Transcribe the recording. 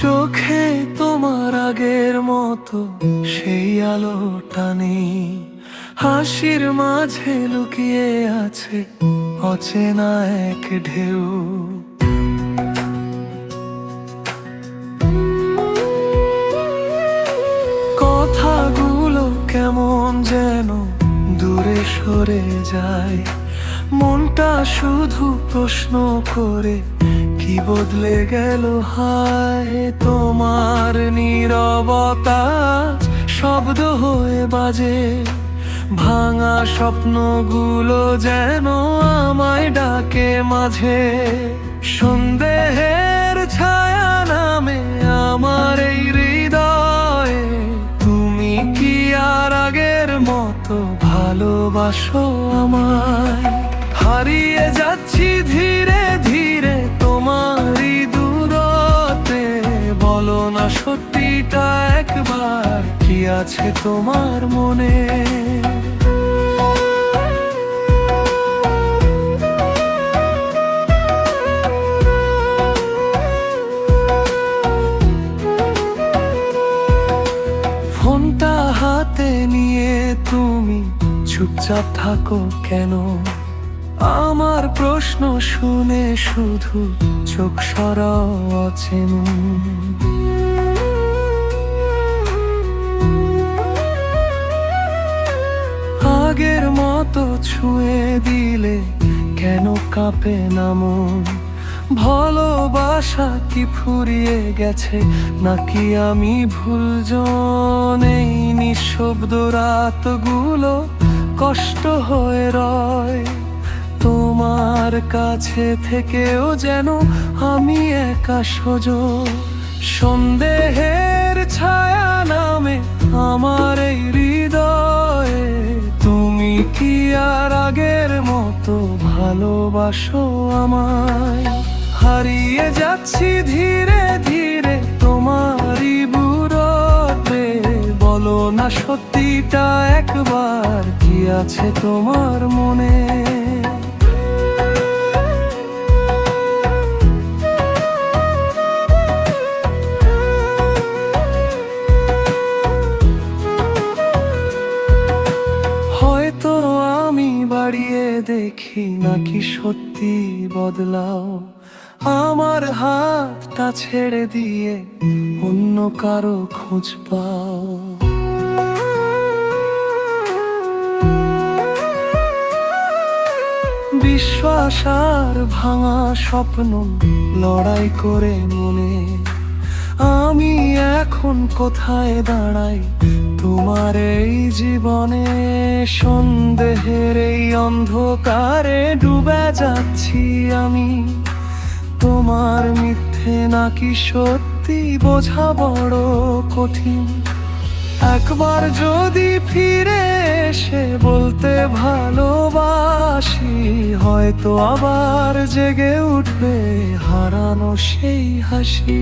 চোখে তোমার আগের মতো সেই আলোটা নেই, হাসির মাঝে লুকিয়ে আছে অচেনা এক ঢেউ। কথাগুলো কেমন যেন দূরে সরে যায়, মনটা শুধু প্রশ্ন করে কি বদলে গেল হায়। তোমার নীরবতা শব্দ হয়ে বাজে, ভাঙা স্বপ্নগুলো যেন আমায় ডাকে মাঝে। সন্দেহের ছায়া নামে আমার এই হৃদয়ে, তুমি কি আর আগের মতো ভালোবাসো আমায়? হারিয়ে যাচ্ছি ধীরে ধীরে তোমারই দূরতে, বলো না সত্যিটা একবার, কি আছে তোমার মনে? ফোনটা হাতে নিয়ে তুমি চুপচাপ থাকো কেন? আমার প্রশ্ন শুনে শুধু চোখ সরাও অচেন। আগের মতো ছুঁয়ে দিলে কেন কাঁপে না মন? ভালোবাসা কি ফুরিয়ে গেছে নাকি আমি ভুলজন? এই নিঃশব্দ রাতগুলো কষ্ট হয়ে রয়, তোমার কাছে থেকেও যেন আমি একা সোজো। সন্দেহের ছায়া নামে আমার এই হৃদয়ে, তুমি কি আর আগের মতো ভালোবাসো আমায়? হারিয়ে যাচ্ছি ধীরে ধীরে তোমারই বুড়োতে, বলো না সত্যিটা একবার, কি আছে তোমার মনে? হয়তো আমি বাড়িয়ে দেখি নাকি সত্যি বদলাও, আমার হাতটা ছেড়ে দিয়ে অন্য কারো খোঁজ পাও। বিশ্বাস আর ভাঙা স্বপ্ন লড়াই করে মনে, আমি এখন কোথায় দাঁড়াই তোমার এই জীবনে? সন্দেহের এই অন্ধকারে ডুবে যাচ্ছি আমি, তোমার মিথ্যে নাকি সত্যি বোঝা বড় কঠিন। একবার যদি ফিরে এসে বলতে ভালোবাসি, হয়তো আবার জেগে উঠবে হারানো সেই হাসি।